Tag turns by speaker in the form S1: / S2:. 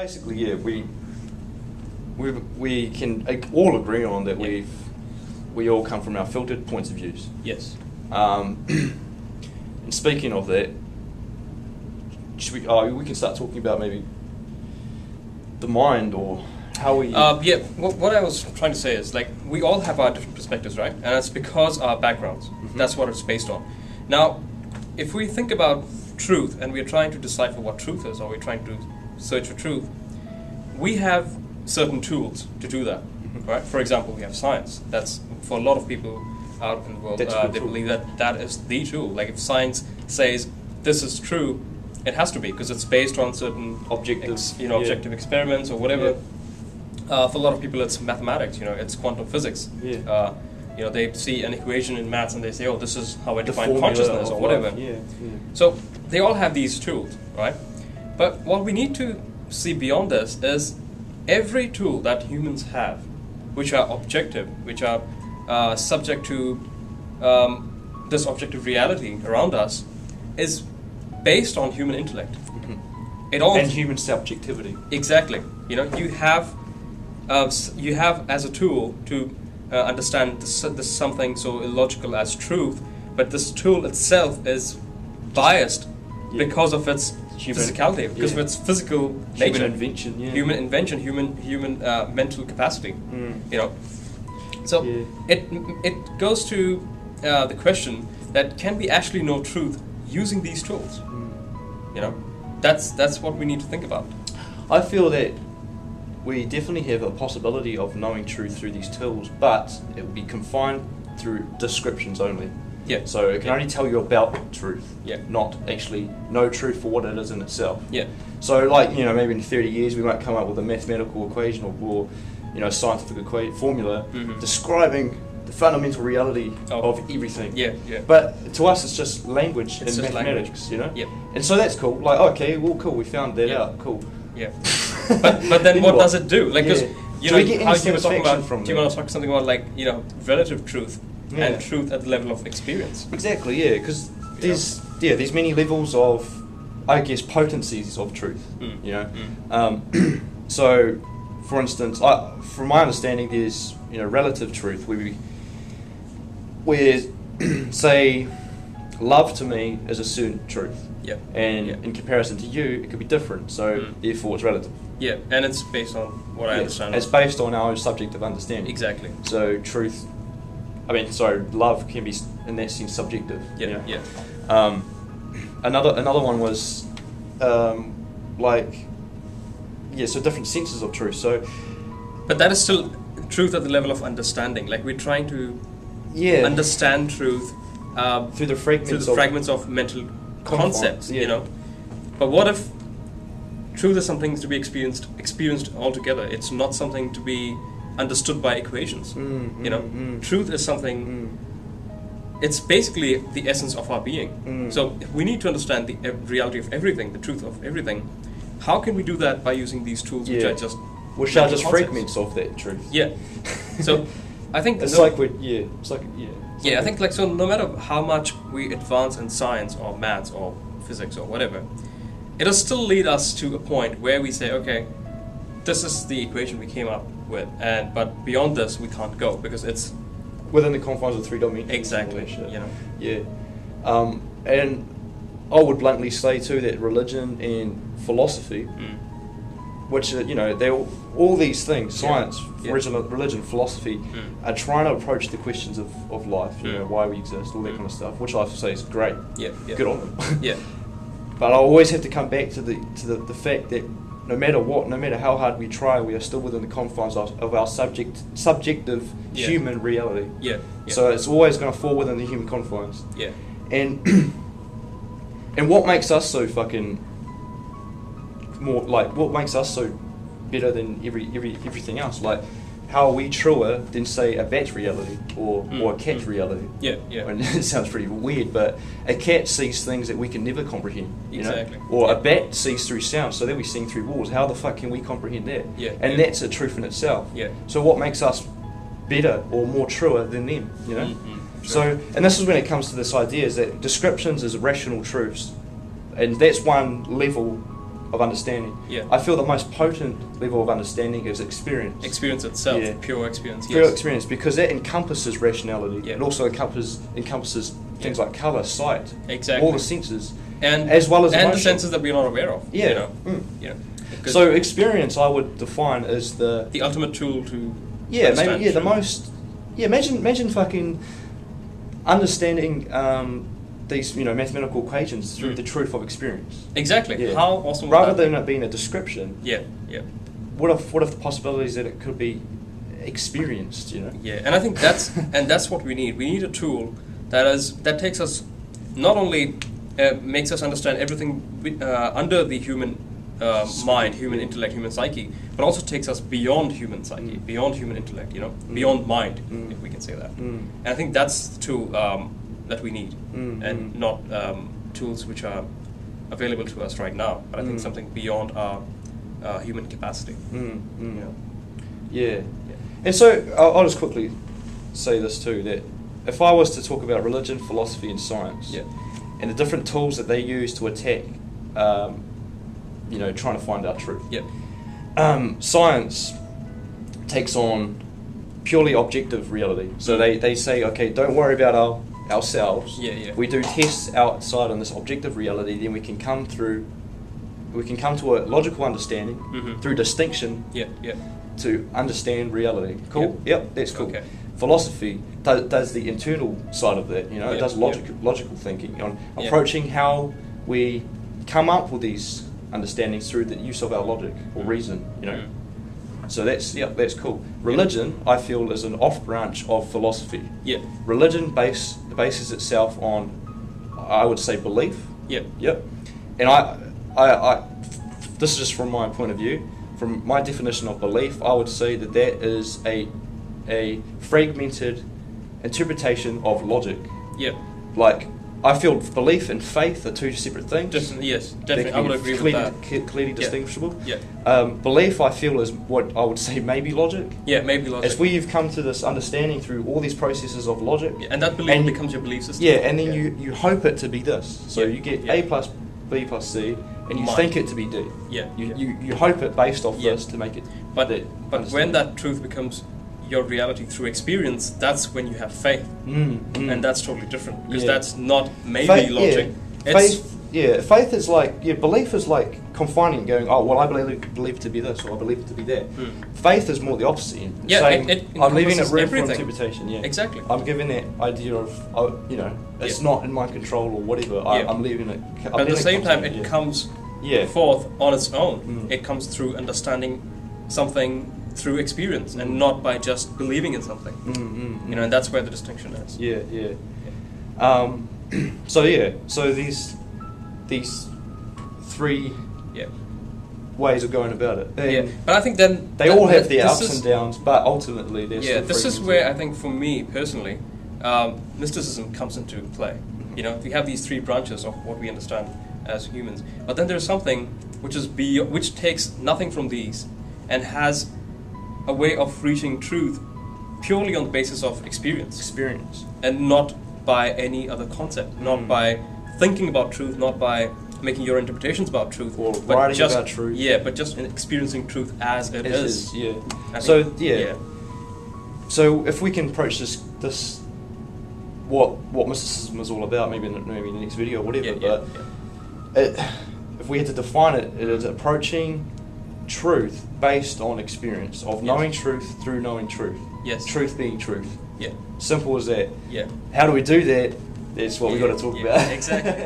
S1: basically, yeah, we can all agree on that we all come from our filtered points of views.
S2: Yes.
S1: And speaking of that, we can start talking about maybe the mind or how we.
S2: Yeah. What I was trying to say is, like, we all have our different perspectives, right? And it's because our backgrounds.
S1: Mm-hmm.
S2: That's what it's based on. Now, if we think about truth and we're trying to decipher what truth is, or we're trying to search for truth, we have certain tools to do that, right? For example, we have science. That's, for a lot of people out in the world, they believe that that is the tool. Like, if science says this is true, it has to be, because it's based on certain objective experiments or whatever. Yeah. For a lot of people, it's mathematics. It's quantum physics.
S1: Yeah.
S2: They see an equation in maths and they say, "Oh, this is how I define consciousness," or whatever.
S1: Yeah.
S2: So they all have these tools, right? But what we need to see beyond this is every tool that humans have, which are objective, which are subject to this objective reality around us, is based on human intellect.
S1: Mm-hmm.
S2: It all
S1: and human subjectivity.
S2: Exactly. You have as a tool to understand this something so illogical as truth, but this tool itself is biased because of its physicality, because of its physical nature. Human invention, human mental capacity. So it goes to the question that can we actually know truth using these tools? That's what we need to think about.
S1: I feel that we definitely have a possibility of knowing truth through these tools, but it will be confined through descriptions only.
S2: Yeah.
S1: So it can only tell you about truth,
S2: yeah,
S1: not actually know truth for what it is in itself.
S2: Yeah.
S1: So, like, maybe in 30 years we might come up with a mathematical equation or scientific formula describing the fundamental reality of everything.
S2: Yeah, yeah.
S1: But to us, it's just language and
S2: just
S1: mathematics,
S2: language.
S1: Yep. And so that's cool. Like, okay, well, cool, we found that out. Cool.
S2: Yeah. but then what does it do? Like, because
S1: do we get any satisfaction from
S2: do you want to talk something about, like, relative truth and truth at the level of experience?
S1: Exactly. Yeah, because there's many levels of, I guess, potencies of truth. So, for instance, from my understanding, there's relative truth where say love to me is a certain truth.
S2: Yeah.
S1: And in comparison to you, it could be different. So therefore, it's relative.
S2: Yeah, and it's based on what I understand.
S1: It's based on our subjective understanding.
S2: Exactly.
S1: So love can be in that sense subjective.
S2: Yeah. Yeah.
S1: Another one was so different senses of truth. So,
S2: but that is still truth at the level of understanding. Like, we're trying to understand truth
S1: through the fragments
S2: of mental concepts. But what if truth is something to be experienced altogether? It's not something to be understood by equations. Truth is something. It's basically the essence of our being. So if we need to understand the reality of everything, the truth of everything, how can we do that by using these tools, which are just
S1: fragments of that truth?
S2: Yeah. So I think
S1: I
S2: think, like, so no matter how much we advance in science or maths or physics or whatever, it'll still lead us to a point where we say, okay, this is the equation we came up with, but beyond this we can't go because it's
S1: within the confines of 3 dimensions.
S2: Exactly.
S1: Yeah. And I would bluntly say too that religion and philosophy, which they're all these things, science, religion, philosophy, are trying to approach the questions of life, why we exist, all that kind of stuff, which I have to say is great.
S2: Yeah.
S1: Good on them.
S2: Yeah.
S1: But I always have to come back to the fact that no matter how hard we try, we are still within the confines of our subjective human reality.
S2: Yeah.
S1: So it's always going to fall within the human confines.
S2: Yeah.
S1: And what makes us so fucking what makes us so better than everything else? Like, how are we truer than, say, a bat's reality or a cat's reality?
S2: Yeah.
S1: And it sounds pretty weird, but a cat sees things that we can never comprehend.
S2: Exactly.
S1: Or a bat sees through sound, so they'll be seeing through walls. How the fuck can we comprehend that?
S2: Yeah.
S1: And that's a truth in itself.
S2: Yeah.
S1: So what makes us better or more truer than them?
S2: Sure.
S1: So, and this is when it comes to this idea, is that descriptions is rational truths, and that's one level of understanding.
S2: Yeah.
S1: I feel the most potent level of understanding is experience.
S2: Experience itself,
S1: Yeah.
S2: pure experience.
S1: Pure
S2: Yes.
S1: experience, because that encompasses rationality.
S2: Yeah.
S1: It also encompasses things
S2: Yeah.
S1: like colour, sight,
S2: Exactly.
S1: all the senses,
S2: And
S1: as well as
S2: and
S1: emotion.
S2: the senses that we're not aware of.
S1: Yeah.
S2: You know.
S1: Mm.
S2: You know. 'Cause
S1: So experience, I would define as the
S2: ultimate tool to
S1: yeah,
S2: understand
S1: maybe the
S2: truth.
S1: most imagine fucking understanding these mathematical equations through
S2: Mm.
S1: the truth of experience.
S2: Exactly.
S1: Yeah.
S2: How awesome would
S1: Rather
S2: that
S1: than it being a description,
S2: be? Yeah. Yeah.
S1: what if the possibilities that it could be experienced?
S2: Yeah, and I think that's what we need. We need a tool that takes us not only makes us understand everything under the human mind, human intellect, human psyche, but also takes us beyond human psyche, beyond human intellect. Beyond mind, if we can say that. And I think that's the tool that we need, and not tools which are available to us right now. But I think something beyond our human capacity. You know?
S1: Yeah. And so I'll just quickly say this too, that if I was to talk about religion, philosophy and science,
S2: Yeah.
S1: and the different tools that they use to attack, trying to find our truth.
S2: Yeah.
S1: Science takes on purely objective reality. So they say, okay, don't worry about ourselves.
S2: Yeah, yeah.
S1: We do tests outside on this objective reality, then we can come to a logical understanding through distinction
S2: Yeah. Yeah.
S1: to understand reality. Cool? Yep, that's cool.
S2: Okay.
S1: Philosophy does the internal side of that, it does logical thinking on
S2: Yeah.
S1: approaching how we come up with these understandings through the use of our logic or reason, So that's cool. Religion, I feel, is an off branch of philosophy.
S2: Yeah.
S1: Religion bases itself on, I would say, belief.
S2: Yeah.
S1: Yep. And I this is just from my point of view. From my definition of belief, I would say that is a fragmented interpretation of logic.
S2: Yeah.
S1: Like, I feel belief and faith are two separate things.
S2: Yes,
S1: They
S2: definitely.
S1: can
S2: I would
S1: be
S2: agree
S1: clearly,
S2: with that.
S1: clearly distinguishable.
S2: Yeah.
S1: Belief, I feel, is what I would say maybe logic.
S2: Yeah, maybe logic.
S1: As we've come to this understanding through all these processes of logic.
S2: Yeah, and that belief
S1: and
S2: becomes your belief system.
S1: Yeah, and then you hope it to be this. So
S2: Yeah,
S1: you get
S2: yeah.
S1: A plus B plus C, and you
S2: Mind.
S1: think it to be D.
S2: Yeah.
S1: You hope it based off
S2: Yeah.
S1: this to make it.
S2: But
S1: that
S2: when
S1: understanding.
S2: that truth becomes your reality through experience, that's when you have faith, and that's totally different because
S1: Yeah.
S2: that's not maybe
S1: Faith,
S2: logic.
S1: Yeah.
S2: It's
S1: Faith is like belief is like confining, going, oh well, I believe it to be this, or I believe it to be that. Faith is more the opposite.
S2: Yeah,
S1: saying,
S2: it
S1: I'm leaving it
S2: encompasses
S1: room for
S2: everything.
S1: interpretation. Yeah,
S2: Exactly.
S1: I'm giving that idea of, it's
S2: Yeah.
S1: not in my control or whatever.
S2: Yeah.
S1: I'm leaving it.
S2: But at the same time, it comes
S1: Yeah.
S2: forth on its own.
S1: Mm.
S2: It comes through understanding something through experience, and not by just believing in something. And that's where the distinction is.
S1: Yeah. So these three
S2: Yeah.
S1: ways of going about it. And
S2: Yeah. But I think then
S1: they all have their
S2: this
S1: ups
S2: is-
S1: and downs, but ultimately they're
S2: Yeah,
S1: still
S2: this is
S1: free
S2: where I
S1: to-
S2: think, for me personally, mysticism comes into play. We have these three branches of what we understand as humans, but then there's something which takes nothing from these and has a way of reaching truth purely on the basis of experience and not by any other concept, not by thinking about truth, not by making your interpretations about truth,
S1: Or
S2: but
S1: writing
S2: just
S1: about truth.
S2: Yeah, but just in experiencing truth as it is.
S1: Yeah.
S2: I
S1: So
S2: think-
S1: yeah. So if we can approach this what mysticism is all about, maybe in the next video or whatever, if we had to define it, it is approaching truth based on experience of knowing truth through knowing truth.
S2: Yes.
S1: Truth being truth.
S2: Yeah.
S1: Simple as that.
S2: Yeah.
S1: How do we do that? That's what we've got to talk about.
S2: Exactly.